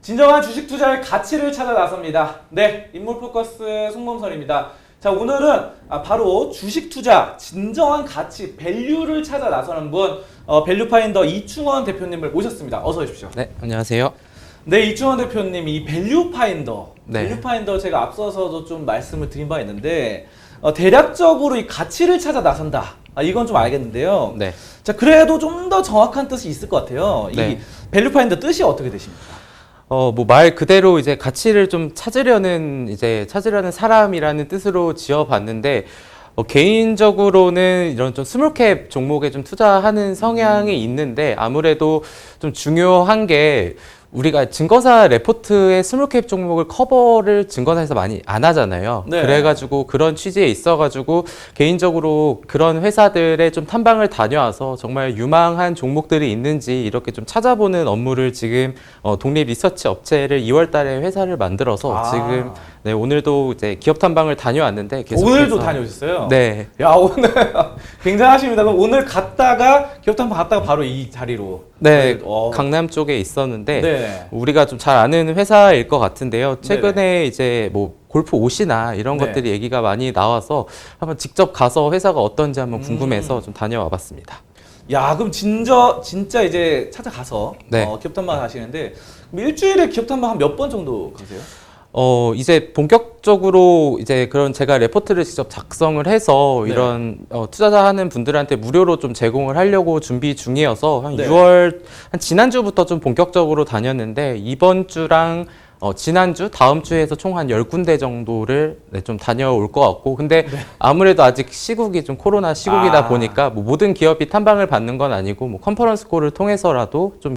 진정한 주식 투자의 가치를 찾아 나섭니다. 네, 인물 포커스의 송범선입니다. 자, 오늘은 바로 주식 투자 진정한 가치, 밸류를 찾아 나서는 분, 밸류파인더 이충원 대표님을 모셨습니다. 어서 오십시오. 네, 안녕하세요. 네, 이충원 대표님, 이 밸류파인더, 네. 밸류파인더 제가 앞서서도 좀 말씀을 드린 바 있는데 대략적으로 이 가치를 찾아 나선다. 이건 좀 알겠는데요. 네. 자, 그래도 좀 더 정확한 뜻이 있을 것 같아요. 네. 이 밸류파인더 뜻이 어떻게 되십니까? 뭐 말 그대로 이제 가치를 좀 찾으려는 사람이라는 뜻으로 지어봤는데, 개인적으로는 이런 좀 스몰캡 종목에 좀 투자하는 성향이 있는데, 아무래도 좀 중요한 게 우리가 증권사 레포트의 스몰캡 종목을 커버를 증권사에서 많이 안 하잖아요. 네. 그래가지고 그런 취지에 있어가지고 개인적으로 그런 회사들에 좀 탐방을 다녀와서 정말 유망한 종목들이 있는지 이렇게 좀 찾아보는 업무를 지금 독립 리서치 업체를 2월 달에 회사를 만들어서 지금 네, 오늘도 이제 기업 탐방을 다녀왔는데 계속해서 오늘도 다녀오셨어요? 네. 야, 오늘 굉장하십니다. 그럼 오늘 갔다가 기업 탐방 갔다가 바로 이 자리로. 네, 강남 쪽에 있었는데 네. 우리가 좀 잘 아는 회사일 것 같은데요. 최근에 이제 뭐 골프 옷이나 이런 네. 것들이 얘기가 많이 나와서 한번 직접 가서 회사가 어떤지 한번 궁금해서 좀 다녀와 봤습니다. 야, 그럼 진짜 이제 찾아가서 네. 기업 탐방 하시는데 그럼 일주일에 기업 탐방 한 몇 번 정도 가세요? 이제 본격적으로 이제 그런 제가 레포트를 직접 작성을 해서 네. 이런 투자자 하는 분들한테 무료로 좀 제공을 하려고 준비 중이어서 한 네. 6월, 한 지난주부터 좀 본격적으로 다녔는데 이번 주랑 지난주, 다음 주에서 총 한 10군데 정도를 네, 좀 다녀올 것 같고. 근데 아무래도 아직 시국이 좀 코로나 시국이다 보니까 뭐 모든 기업이 탐방을 받는 건 아니고 뭐 컨퍼런스 콜을 통해서라도 좀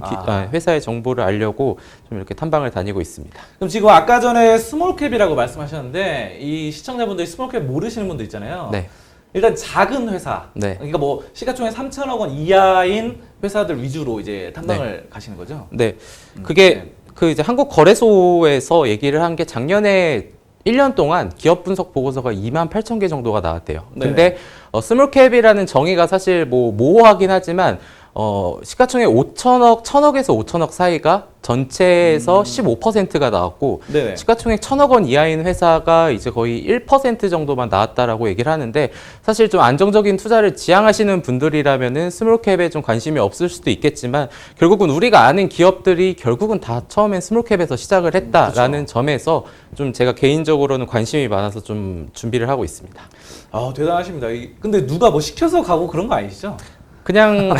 회사의 정보를 알려고 좀 이렇게 탐방을 다니고 있습니다. 그럼 지금 아까 전에 스몰캡이라고 말씀하셨는데 이 시청자분들이 스몰캡 모르시는 분들 있잖아요. 네. 일단 작은 회사, 네. 그러니까 뭐 시가총액 3천억 원 이하인 회사들 위주로 이제 탐방을 가시는 거죠? 네. 그게 네. 그 이제 한국거래소에서 얘기를 한 게 작년에 1년 동안 기업 분석 보고서가 28,000개 정도가 나왔대요. 네. 근데 스몰캡이라는 정의가 사실 뭐 모호하긴 하지만 시가총액 5천억, 1,000억에서 5천억 사이가 전체에서 15%가 나왔고 네네. 시가총액 1,000억 원 이하인 회사가 이제 거의 1% 정도만 나왔다라고 얘기를 하는데, 사실 좀 안정적인 투자를 지향하시는 분들이라면은 스몰캡에 좀 관심이 없을 수도 있겠지만 결국은 우리가 아는 기업들이 결국은 다 처음엔 스몰캡에서 시작을 했다라는 그렇죠. 점에서 좀 제가 개인적으로는 관심이 많아서 좀 준비를 하고 있습니다. 대단하십니다. 근데 누가 뭐 시켜서 가고 그런 거 아니시죠? 그냥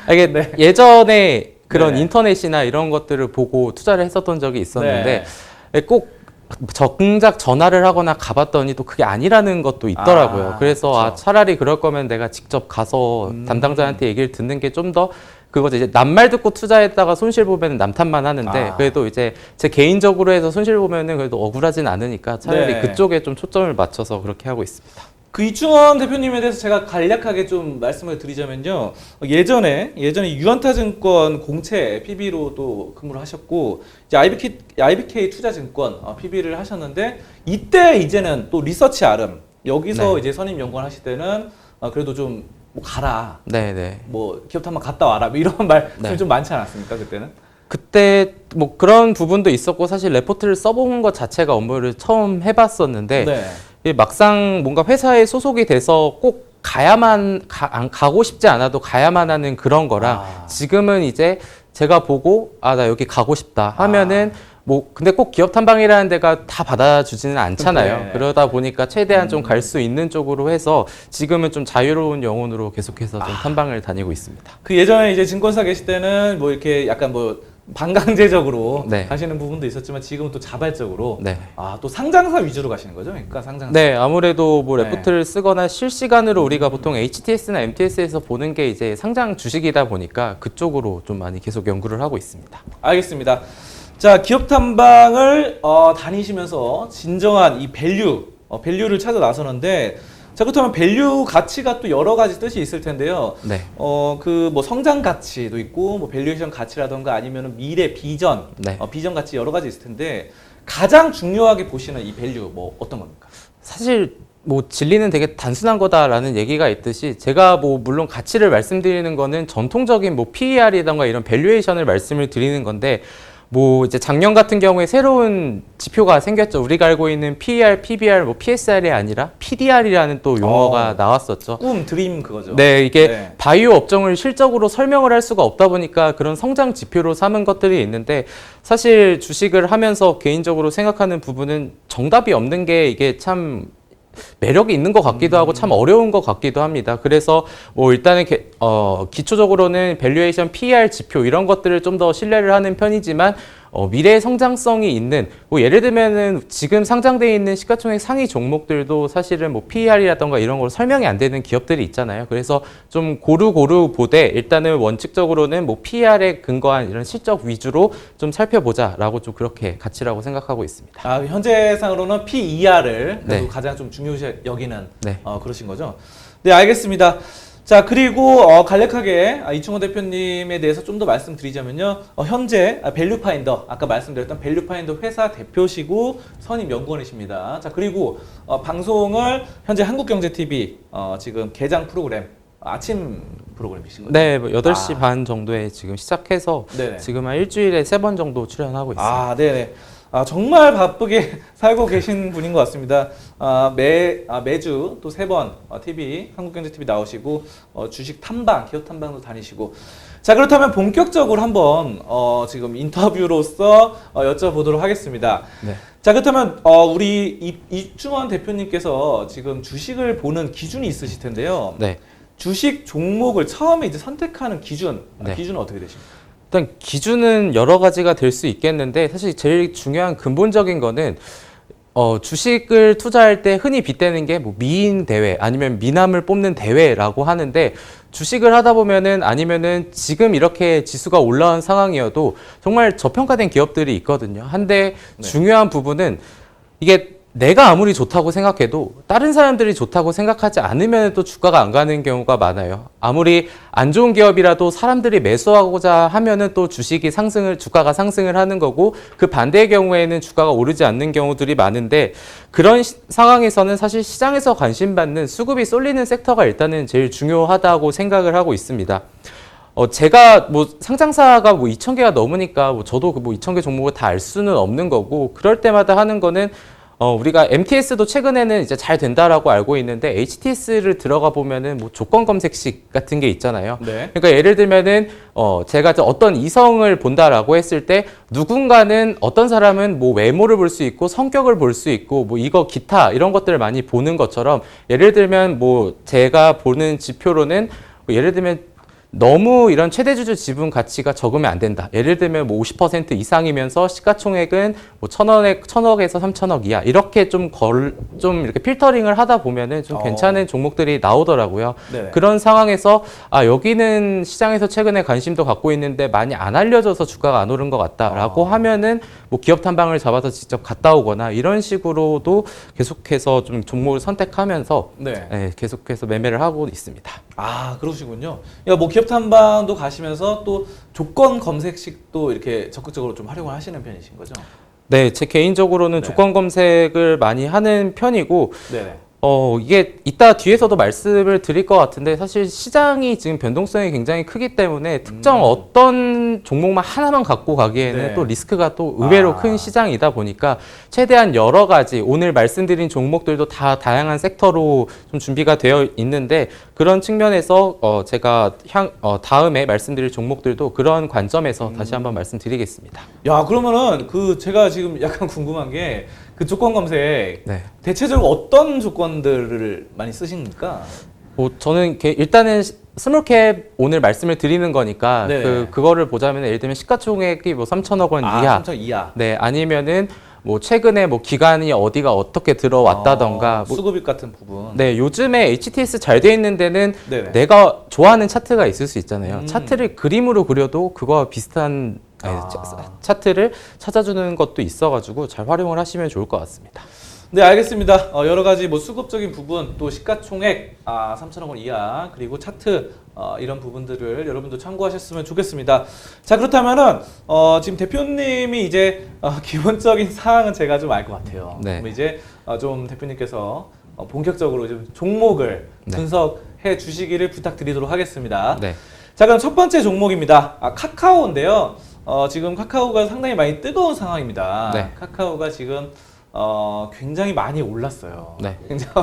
이게 네. 예전에 그런 네. 인터넷이나 이런 것들을 보고 투자를 했었던 적이 있었는데 꼭 정작 전화를 하거나 가봤더니 또 그게 아니라는 것도 있더라고요. 그래서 그렇죠. 차라리 그럴 거면 내가 직접 가서 담당자한테 얘기를 듣는 게 좀 더 그거죠. 이제 남말 듣고 투자했다가 손실 보면 남탓만 하는데 그래도 이제 제 개인적으로 해서 손실 보면은 그래도 억울하진 않으니까 차라리 네. 그쪽에 좀 초점을 맞춰서 그렇게 하고 있습니다. 그 이충원 대표님에 대해서 제가 간략하게 좀 말씀을 드리자면요. 예전에 유한타증권 공채 PB로 또 근무를 하셨고 이제 IBK 투자증권 PB를 하셨는데 이때 이제는 또 리서치 아름 여기서 네. 이제 선임 연구원 하실 때는 그래도 좀 뭐 가라. 네네. 뭐 기업 한번 갔다 와라. 뭐 이런 말씀이 네. 좀 많지 않았습니까 그때는? 그때 뭐 그런 부분도 있었고 사실 레포트를 써본 것 자체가 업무를 처음 해봤었는데 네. 막상 뭔가 회사에 소속이 돼서 꼭 가고 싶지 않아도 가야만 하는 그런 거랑 지금은 이제 제가 보고 나 여기 가고 싶다 하면은 뭐 근데 꼭 기업 탐방이라는 데가 다 받아주지는 않잖아요. 네. 그러다 보니까 최대한 좀 갈 수 있는 쪽으로 해서 지금은 좀 자유로운 영혼으로 계속해서 좀 탐방을 다니고 있습니다. 그 예전에 이제 증권사 계실 때는 뭐 이렇게 약간 뭐 반강제적으로 네. 가시는 부분도 있었지만 지금은 또 자발적으로 네. 또 상장사 위주로 가시는 거죠? 그러니까 상장사. 네, 아무래도 뭐 네. 레포트를 쓰거나 실시간으로 우리가 보통 HTS나 MTS에서 보는 게 이제 상장 주식이다 보니까 그쪽으로 좀 많이 계속 연구를 하고 있습니다. 알겠습니다. 자, 기업 탐방을 다니시면서 진정한 이 밸류를 찾아 나서는데 자, 그렇다면 밸류 가치가 또 여러 가지 뜻이 있을 텐데요. 네. 그 뭐 성장 가치도 있고 뭐 밸류에이션 가치라던가 아니면 미래 비전, 네. 비전 가치 여러 가지 있을 텐데 가장 중요하게 보시는 이 밸류 뭐 어떤 겁니까? 사실 뭐 진리는 되게 단순한 거다라는 얘기가 있듯이 제가 뭐 물론 가치를 말씀드리는 거는 전통적인 뭐 PER이던가 이런 밸류에이션을 말씀을 드리는 건데 뭐 이제 작년 같은 경우에 새로운 지표가 생겼죠. 우리가 알고 있는 PER, PBR, 뭐 PSR이 아니라 PDR이라는 또 용어가 나왔었죠. 꿈, 드림 그거죠. 네, 이게 네. 바이오 업종을 실적으로 설명을 할 수가 없다 보니까 그런 성장 지표로 삼은 것들이 있는데 사실 주식을 하면서 개인적으로 생각하는 부분은 정답이 없는 게 이게 참 매력이 있는 것 같기도 하고 참 어려운 것 같기도 합니다. 그래서 뭐 일단은 기초적으로는 밸류에이션 PER 지표 이런 것들을 좀 더 신뢰를 하는 편이지만 미래 성장성이 있는 뭐 예를 들면은 지금 상장되어 있는 시가총액 상위 종목들도 사실은 뭐 PER이라던가 이런 걸 설명이 안 되는 기업들이 있잖아요. 그래서 좀 고루 보되 일단은 원칙적으로는 뭐 PER에 근거한 이런 실적 위주로 좀 살펴보자라고 좀 그렇게 가치라고 생각하고 있습니다. 아, 현재상으로는 PER을 네. 가장 좀 중요시 여기는 네. 그러신 거죠. 네, 알겠습니다. 자, 그리고 간략하게 이충호 대표님에 대해서 좀 더 말씀드리자면요. 현재 밸류파인더, 아까 말씀드렸던 밸류파인더 회사 대표시고 선임 연구원이십니다. 자, 그리고 방송을 현재 한국경제TV 지금 개장 프로그램 아침 프로그램이신 거죠? 네, 뭐 8시 반 정도에 지금 시작해서 네네. 지금 한 일주일에 3번 정도 출연하고 있습니다. 아, 네네. 정말 바쁘게 살고 계신 분인 것 같습니다. 매주 또 3번 TV, 한국경제TV 나오시고 주식 탐방, 기업 탐방도 다니시고. 자, 그렇다면 본격적으로 한번 지금 인터뷰로서 여쭤보도록 하겠습니다. 네. 자, 그렇다면 우리 이충원 대표님께서 지금 주식을 보는 기준이 있으실 텐데요. 네. 주식 종목을 처음에 이제 선택하는 기준은 어떻게 되십니까? 일단 기준은 여러 가지가 될 수 있겠는데 사실 제일 중요한 근본적인 거는 주식을 투자할 때 흔히 빗대는 게 뭐 미인 대회 아니면 미남을 뽑는 대회라고 하는데 주식을 하다 보면은 아니면은 지금 이렇게 지수가 올라온 상황이어도 정말 저평가된 기업들이 있거든요. 한데 중요한 부분은 이게 내가 아무리 좋다고 생각해도 다른 사람들이 좋다고 생각하지 않으면 또 주가가 안 가는 경우가 많아요. 아무리 안 좋은 기업이라도 사람들이 매수하고자 하면은 또 주가가 상승을 하는 거고 그 반대의 경우에는 주가가 오르지 않는 경우들이 많은데 그런 상황에서는 사실 시장에서 관심받는 수급이 쏠리는 섹터가 일단은 제일 중요하다고 생각을 하고 있습니다. 제가 뭐 상장사가 뭐 2,000개가 넘으니까 뭐 저도 그 뭐 2,000개 종목을 다 알 수는 없는 거고 그럴 때마다 하는 거는 우리가 MTS도 최근에는 이제 잘 된다라고 알고 있는데 HTS를 들어가 보면은 뭐 조건 검색식 같은 게 있잖아요. 네. 그러니까 예를 들면은 제가 어떤 이성을 본다라고 했을 때 누군가는 어떤 사람은 뭐 외모를 볼 수 있고 성격을 볼 수 있고 뭐 이거 기타 이런 것들을 많이 보는 것처럼 예를 들면 뭐 제가 보는 지표로는 뭐 예를 들면 너무 이런 최대주주 지분 가치가 적으면 안 된다. 예를 들면 뭐 50% 이상이면서 시가총액은 뭐 1,000억에서 3,000억 이하 이렇게 좀 이렇게 필터링을 하다 보면은 좀 괜찮은 종목들이 나오더라고요. 네네. 그런 상황에서 여기는 시장에서 최근에 관심도 갖고 있는데 많이 안 알려져서 주가가 안 오른 것 같다라고 하면은 뭐 기업 탐방을 잡아서 직접 갔다 오거나 이런 식으로도 계속해서 좀 종목을 선택하면서 네. 계속해서 매매를 하고 있습니다. 아, 그러시군요. 야, 뭐 기업 탐방도 가시면서 또 조건 검색식도 이렇게 적극적으로 좀 활용을 하시는 편이신 거죠? 네, 제 개인적으로는 네. 조건 검색을 많이 하는 편이고, 네네. 이게 이따 뒤에서도 말씀을 드릴 것 같은데, 사실 시장이 지금 변동성이 굉장히 크기 때문에 특정 어떤 종목만 하나만 갖고 가기에는 네. 또 리스크가 또 의외로 큰 시장이다 보니까 최대한 여러 가지, 오늘 말씀드린 종목들도 다 다양한 섹터로 좀 준비가 되어 있는데, 그런 측면에서 제가 다음에 말씀드릴 종목들도 그런 관점에서 다시 한번 말씀드리겠습니다. 야, 그러면은 제가 지금 약간 궁금한 게 그 조건 검색 네. 대체적으로 어떤 조건들을 많이 쓰십니까? 뭐 저는 일단은 스몰캡 오늘 말씀을 드리는 거니까 네네. 그거를 보자면 예를 들면 시가총액이 뭐 3천억 원 이하, 3천 이하. 네 아니면은 뭐 최근에 뭐 기간이 어디가 어떻게 들어왔다던가, 뭐 수급입 같은 부분. 네 요즘에 HTS 잘 돼 있는 데는 네네. 내가 좋아하는 차트가 있을 수 있잖아요. 차트를 그림으로 그려도 그거와 비슷한 차트를 찾아주는 것도 있어가지고 잘 활용을 하시면 좋을 것 같습니다. 네, 알겠습니다. 여러 가지 뭐 수급적인 부분, 또 시가총액 3천억 원 이하, 그리고 차트 이런 부분들을 여러분도 참고하셨으면 좋겠습니다. 자, 그렇다면은 지금 대표님이 이제 기본적인 사항은 제가 좀 알 것 같아요. 네. 그럼 이제 좀 대표님께서 본격적으로 좀 종목을 네. 분석해 주시기를 부탁드리도록 하겠습니다. 네. 자, 그럼 첫 번째 종목입니다. 카카오인데요. 지금 카카오가 상당히 많이 뜨거운 상황입니다. 네. 카카오가 지금 굉장히 많이 올랐어요. 네. 굉장히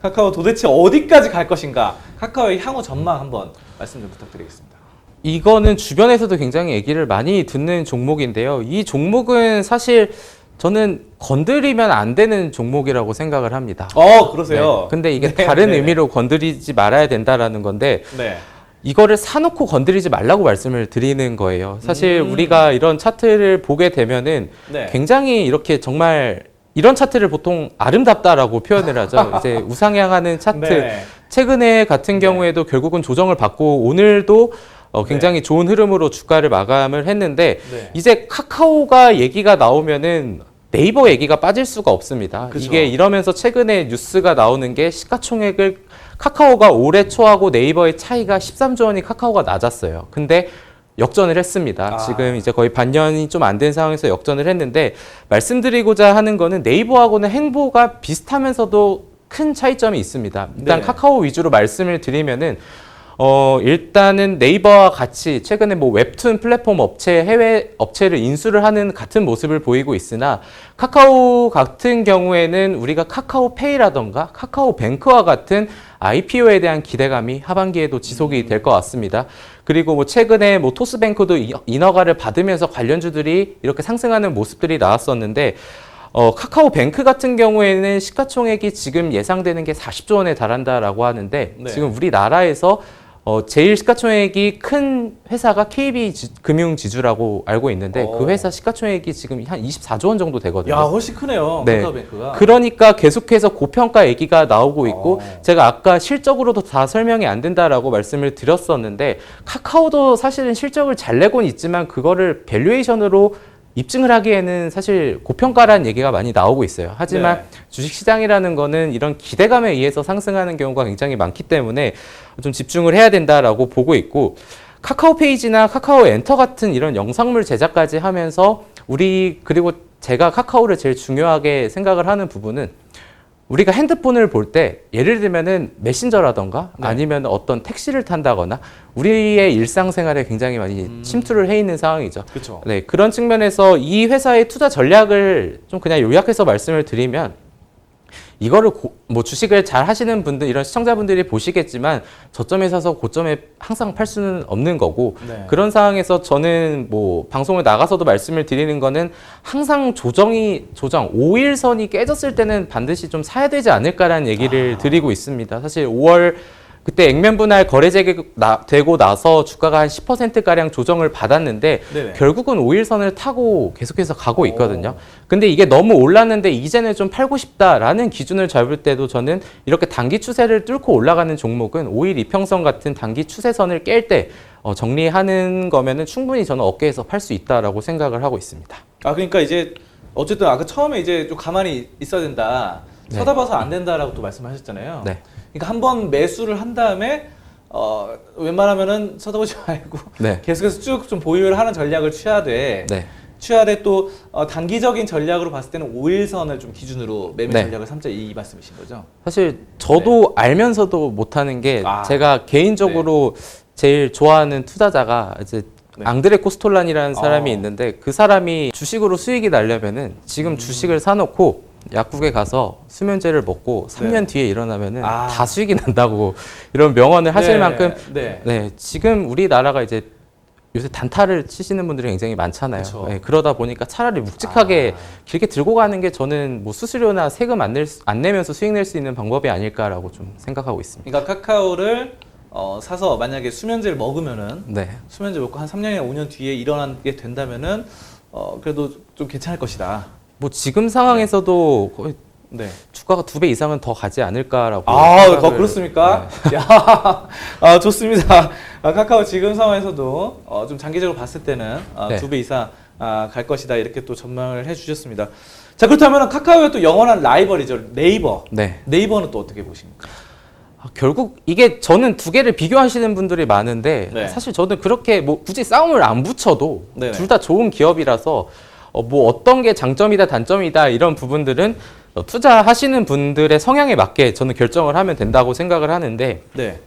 카카오 도대체 어디까지 갈 것인가? 카카오의 향후 전망 한번 말씀 좀 부탁드리겠습니다. 이거는 주변에서도 굉장히 얘기를 많이 듣는 종목인데요. 이 종목은 사실 저는 건드리면 안 되는 종목이라고 생각을 합니다. 그러세요? 네. 근데 이게 네, 다른 네. 의미로 건드리지 말아야 된다라는 건데 네. 이거를 사놓고 건드리지 말라고 말씀을 드리는 거예요. 사실 우리가 이런 차트를 보게 되면은 네. 굉장히 이렇게 정말 이런 차트를 보통 아름답다라고 표현을 하죠. 이제 우상향하는 차트. 네. 최근에 같은 경우에도 결국은 조정을 받고 오늘도 굉장히 좋은 흐름으로 주가를 마감을 했는데 네. 이제 카카오가 얘기가 나오면은 네이버 얘기가 빠질 수가 없습니다. 그쵸. 이게 이러면서 최근에 뉴스가 나오는 게 시가총액을 카카오가 올해 초하고 네이버의 차이가 13조 원이 카카오가 낮았어요. 근데 역전을 했습니다. 지금 이제 거의 반년이 좀 안 된 상황에서 역전을 했는데 말씀드리고자 하는 거는 네이버하고는 행보가 비슷하면서도 큰 차이점이 있습니다. 일단 네. 카카오 위주로 말씀을 드리면은 일단은 네이버와 같이 최근에 뭐 웹툰 플랫폼 업체, 해외 업체를 인수를 하는 같은 모습을 보이고 있으나 카카오 같은 경우에는 우리가 카카오페이라던가 카카오뱅크와 같은 IPO에 대한 기대감이 하반기에도 지속이 될 것 같습니다. 그리고 뭐 최근에 뭐 토스뱅크도 인허가를 받으면서 관련주들이 이렇게 상승하는 모습들이 나왔었는데 카카오뱅크 같은 경우에는 시가총액이 지금 예상되는 게 40조 원에 달한다라고 하는데 네. 지금 우리나라에서 제일 시가총액이 큰 회사가 KB금융지주라고 알고 있는데 그 회사 시가총액이 지금 한 24조 원 정도 되거든요. 야, 훨씬 크네요. 네. 카카오뱅크가. 그러니까 계속해서 고평가 얘기가 나오고 있고 제가 아까 실적으로도 다 설명이 안 된다라고 말씀을 드렸었는데 카카오도 사실은 실적을 잘 내곤 있지만 그거를 밸류에이션으로 입증을 하기에는 사실 고평가라는 얘기가 많이 나오고 있어요. 하지만 네. 주식시장이라는 거는 이런 기대감에 의해서 상승하는 경우가 굉장히 많기 때문에 좀 집중을 해야 된다라고 보고 있고 카카오 페이지나 카카오 엔터 같은 이런 영상물 제작까지 하면서 그리고 제가 카카오를 제일 중요하게 생각을 하는 부분은 우리가 핸드폰을 볼 때 예를 들면은 메신저라던가 네. 아니면 어떤 택시를 탄다거나 우리의 일상생활에 굉장히 많이 침투를 해 있는 상황이죠. 그렇죠. 네, 그런 측면에서 이 회사의 투자 전략을 좀 그냥 요약해서 말씀을 드리면 이거를 뭐 주식을 잘 하시는 분들 이런 시청자분들이 보시겠지만 저점에 사서 고점에 항상 팔 수는 없는 거고 네. 그런 상황에서 저는 뭐 방송을 나가서도 말씀을 드리는 거는 항상 조정 5일선이 깨졌을 때는 반드시 좀 사야 되지 않을까라는 얘기를 드리고 있습니다. 사실 5월 그때 액면 분할 거래 되고 나서 주가가 한 10%가량 조정을 받았는데 네네. 결국은 5일선을 타고 계속해서 가고 있거든요. 근데 이게 너무 올랐는데 이제는 좀 팔고 싶다라는 기준을 잡을 때도 저는 이렇게 단기 추세를 뚫고 올라가는 종목은 5일 이평선 같은 단기 추세선을 깰 때 정리하는 거면은 충분히 저는 어깨에서 팔 수 있다라고 생각을 하고 있습니다. 그러니까 이제 어쨌든 아까 처음에 이제 좀 가만히 있어야 된다. 네. 쳐다봐서 안 된다라고 또 말씀하셨잖아요. 네. 그러니까 한번 매수를 한 다음에 웬만하면은 쳐다보지 말고 네. 계속해서 쭉 좀 보유를 하는 전략을 취하되 또 단기적인 전략으로 봤을 때는 5일선을 좀 기준으로 매매 네. 전략을 삼자 이 말씀이신 거죠? 사실 저도 알면서도 못하는 게 제가 개인적으로 제일 좋아하는 투자자가 이제 네. 앙드레 코스톨란이라는 사람이 어. 있는데 그 사람이 주식으로 수익이 나려면은 지금 주식을 사놓고 약국에 가서 수면제를 먹고 3년 뒤에 일어나면은 다 수익이 난다고 이런 명언을 하실 만큼 네, 지금 우리나라가 이제 요새 단타를 치시는 분들이 굉장히 많잖아요. 네, 그러다 보니까 차라리 묵직하게 길게 들고 가는 게 저는 뭐 수수료나 세금 안 내면서 수익 낼 수 있는 방법이 아닐까라고 좀 생각하고 있습니다. 그러니까 카카오를 사서 만약에 수면제를 먹으면은 네. 수면제 먹고 한 3년이나 5년 뒤에 일어나게 된다면은 그래도 좀 괜찮을 것이다. 뭐 지금 상황에서도 거의 네. 주가가 2배 이상은 더 가지 않을까라고. 그렇습니까? 야, 좋습니다. 카카오 지금 상황에서도 좀 장기적으로 봤을 때는 네. 2배 이상 갈 것이다 이렇게 또 전망을 해주셨습니다. 자, 그렇다면 카카오의 또 영원한 라이벌이죠, 네이버. 네. 네이버는 또 어떻게 보십니까? 결국 이게 저는 두 개를 비교하시는 분들이 많은데 네. 사실 저는 그렇게 뭐 굳이 싸움을 안 붙여도 네네. 둘 다 좋은 기업이라서 뭐 어떤 게 장점이다 단점이다 이런 부분들은 투자하시는 분들의 성향에 맞게 저는 결정을 하면 된다고 생각을 하는데 네.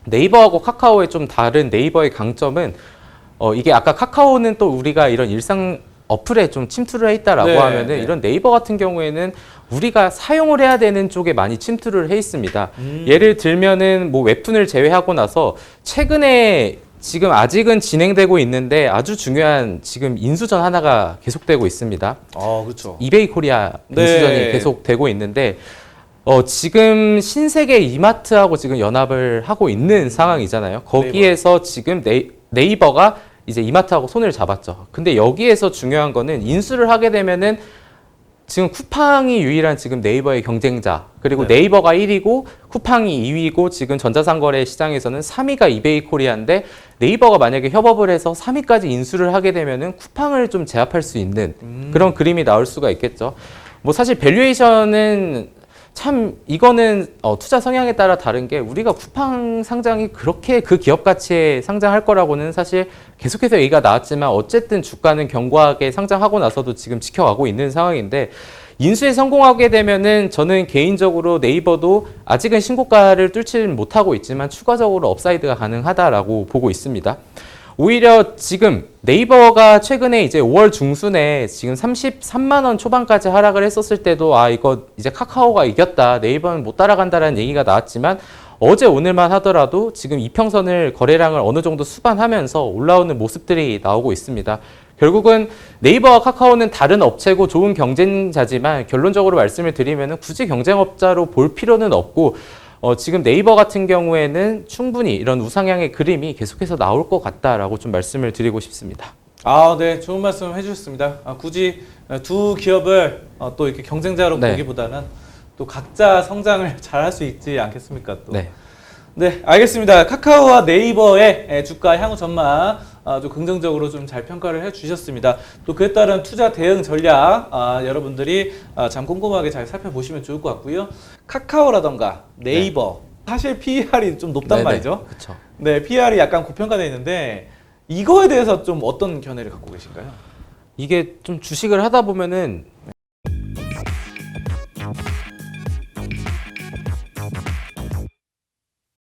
네이버하고 카카오의 좀 다른 네이버의 강점은 이게 아까 카카오는 또 우리가 이런 일상 어플에 좀 침투를 해 있다라고 네, 하면은 네. 이런 네이버 같은 경우에는 우리가 사용을 해야 되는 쪽에 많이 침투를 해 있습니다. 예를 들면은 뭐 웹툰을 제외하고 나서 최근에 지금 아직은 진행되고 있는데 아주 중요한 지금 인수전 하나가 계속되고 있습니다. 그렇죠. 이베이 코리아 네. 인수전이 계속되고 있는데 지금 신세계 이마트하고 지금 연합을 하고 있는 상황이잖아요. 거기에서 지금 네이버가 이제 이마트하고 손을 잡았죠. 근데 여기에서 중요한 거는 인수를 하게 되면은 지금 쿠팡이 유일한 지금 네이버의 경쟁자, 그리고 네. 네이버가 1위고 쿠팡이 2위고 지금 전자상거래 시장에서는 3위가 이베이 코리아인데 네이버가 만약에 협업을 해서 3위까지 인수를 하게 되면은 쿠팡을 좀 제압할 수 있는 그런 그림이 나올 수가 있겠죠. 뭐 사실 밸류에이션은 참 이거는 투자 성향에 따라 다른 게 우리가 쿠팡 상장이 그렇게 그 기업 가치에 상장할 거라고는 사실 계속해서 얘기가 나왔지만 어쨌든 주가는 견고하게 상장하고 나서도 지금 지켜가고 있는 상황인데 인수에 성공하게 되면은 저는 개인적으로 네이버도 아직은 신고가를 뚫지는 못하고 있지만 추가적으로 업사이드가 가능하다라고 보고 있습니다. 오히려 지금 네이버가 최근에 이제 5월 중순에 지금 33만 원 초반까지 하락을 했었을 때도 이거 이제 카카오가 이겼다. 네이버는 못 따라간다라는 얘기가 나왔지만 어제 오늘만 하더라도 지금 이평선을 거래량을 어느 정도 수반하면서 올라오는 모습들이 나오고 있습니다. 결국은 네이버와 카카오는 다른 업체고 좋은 경쟁자지만 결론적으로 말씀을 드리면 굳이 경쟁업자로 볼 필요는 없고 지금 네이버 같은 경우에는 충분히 이런 우상향의 그림이 계속해서 나올 것 같다라고 좀 말씀을 드리고 싶습니다. 네, 좋은 말씀 해주셨습니다. 굳이 두 기업을 또 이렇게 경쟁자로 네. 보기보다는 또 각자 성장을 잘 할 수 있지 않겠습니까? 또. 네. 네, 알겠습니다. 카카오와 네이버의 주가 향후 전망 좀 긍정적으로 좀 잘 평가를 해주셨습니다. 또 그에 따른 투자 대응 전략 여러분들이 참 꼼꼼하게 잘 살펴보시면 좋을 것 같고요. 카카오라던가 네이버 사실 PER이 좀 높단 네네. 말이죠. 그렇죠. 네, PER이 약간 고평가되어 있는데 이거에 대해서 좀 어떤 견해를 갖고 계신가요? 이게 좀 주식을 하다 보면은